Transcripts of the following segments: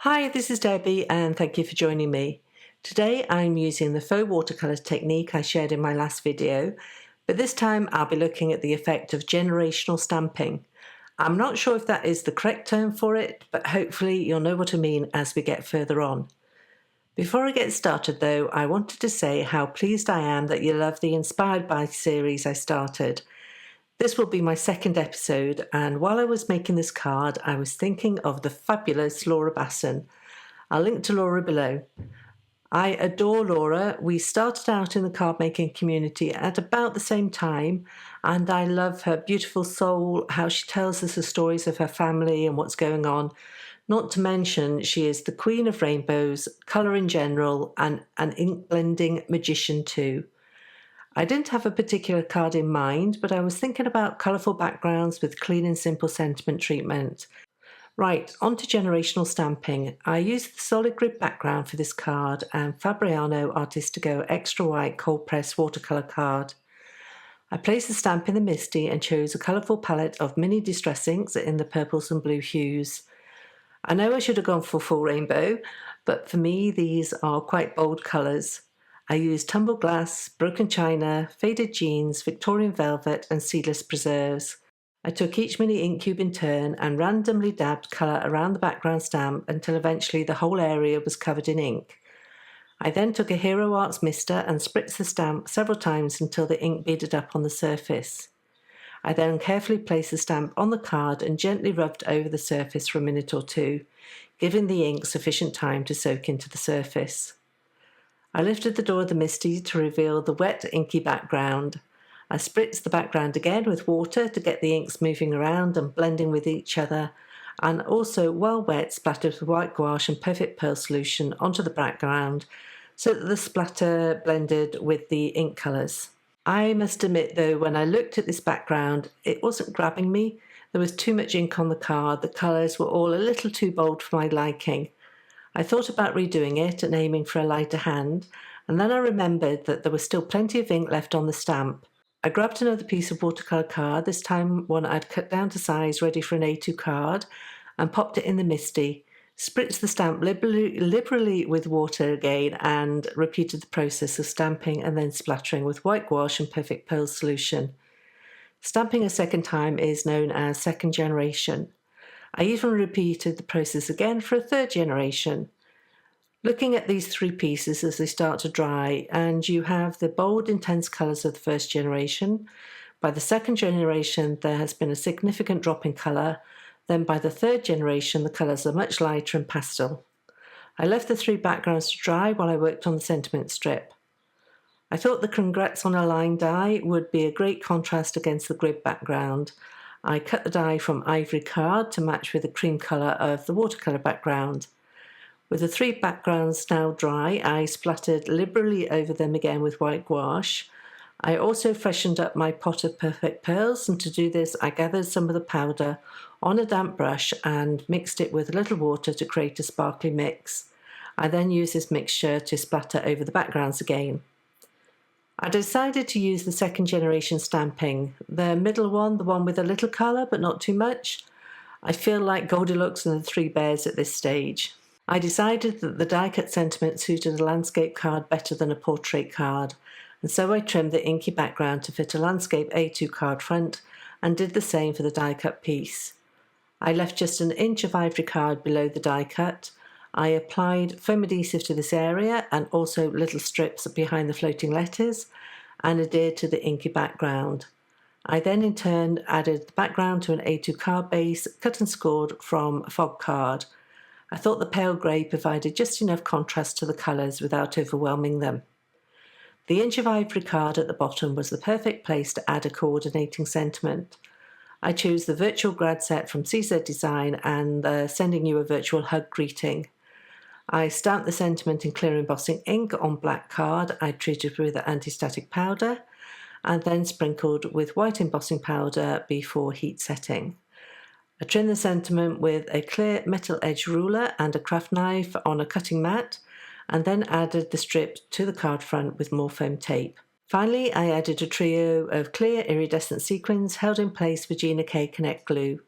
Hi, this is Debbie and thank you for joining me. Today I'm using the faux watercolour technique I shared in my last video, but this time I'll be looking at the effect of generational stamping. I'm not sure if that is the correct term for it, but hopefully you'll know what I mean as we get further on. Before I get started though, I wanted to say how pleased I am that you love the Inspired By series I started. This will be my second episode, and while I was making this card, I was thinking of the fabulous Laura Basson. I'll link to Laura below. I adore Laura. We started out in the card making community at about the same time, and I love her beautiful soul, how she tells us the stories of her family and what's going on. Not to mention, she is the queen of rainbows, colour in general, and an ink blending magician too. I didn't have a particular card in mind, but I was thinking about colourful backgrounds with clean and simple sentiment treatment. Right, on to generational stamping. I used the solid grid background for this card and Fabriano Artistico Extra White Cold Press watercolour card. I placed the stamp in the MISTI and chose a colourful palette of mini distress inks in the purples and blue hues. I know I should have gone for full rainbow, but for me these are quite bold colours. I used tumbled glass, broken china, faded jeans, Victorian velvet and seedless preserves. I took each mini ink cube in turn and randomly dabbed colour around the background stamp until eventually the whole area was covered in ink. I then took a Hero Arts mister and spritzed the stamp several times until the ink beaded up on the surface. I then carefully placed the stamp on the card and gently rubbed over the surface for a minute or two, giving the ink sufficient time to soak into the surface. I lifted the door of the MISTI to reveal the wet, inky background. I spritzed the background again with water to get the inks moving around and blending with each other, and also, while wet, splattered with white gouache and Perfect Pearl solution onto the background so that the splatter blended with the ink colours. I must admit though, when I looked at this background, it wasn't grabbing me. There was too much ink on the card, the colours were all a little too bold for my liking. I thought about redoing it and aiming for a lighter hand, and then I remembered that there was still plenty of ink left on the stamp. I grabbed another piece of watercolour card, this time one I'd cut down to size ready for an A2 card, and popped it in the MISTI, spritzed the stamp liberally with water again, and repeated the process of stamping and then splattering with white gouache and Perfect Pearl solution. Stamping a second time is known as second generation. I even repeated the process again for a third generation. Looking at these three pieces as they start to dry, and you have the bold, intense colours of the first generation. By the second generation, there has been a significant drop in colour. Then by the third generation, the colours are much lighter and pastel. I left the three backgrounds to dry while I worked on the sentiment strip. I thought the Congrats on a Line die would be a great contrast against the grid background. I cut the die from ivory card to match with the cream colour of the watercolour background. With the three backgrounds now dry, I splattered liberally over them again with white gouache. I also freshened up my pot of Perfect Pearls, and to do this I gathered some of the powder on a damp brush and mixed it with a little water to create a sparkly mix. I then used this mixture to splatter over the backgrounds again. I decided to use the second generation stamping, the middle one, the one with a little colour but not too much. I feel like Goldilocks and the Three Bears at this stage. I decided that the die cut sentiment suited a landscape card better than a portrait card, and so I trimmed the inky background to fit a landscape A2 card front and did the same for the die cut piece. I left just an inch of ivory card below the die cut. I applied foam adhesive to this area and also little strips behind the floating letters and adhered to the inky background. I then in turn added the background to an A2 card base cut and scored from a fog card. I thought the pale grey provided just enough contrast to the colours without overwhelming them. The inch of ivory card at the bottom was the perfect place to add a coordinating sentiment. I chose the Virtual Grad set from CZ Design and Sending You a Virtual Hug greeting. I stamped the sentiment in clear embossing ink on black card I treated with anti-static powder and then sprinkled with white embossing powder before heat setting. I trimmed the sentiment with a clear metal edge ruler and a craft knife on a cutting mat and then added the strip to the card front with more foam tape. Finally, I added a trio of clear iridescent sequins held in place with Gina K Connect glue.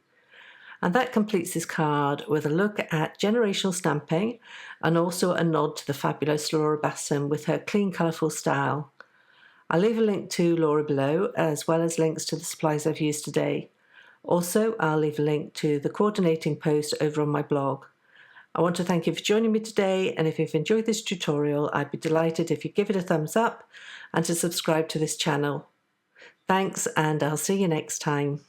And that completes this card with a look at generational stamping and also a nod to the fabulous Laura Basson with her clean, colourful style. I'll leave a link to Laura below, as well as links to the supplies I've used today. Also, I'll leave a link to the coordinating post over on my blog. I want to thank you for joining me today, and if you've enjoyed this tutorial, I'd be delighted if you give it a thumbs up and to subscribe to this channel. Thanks, and I'll see you next time.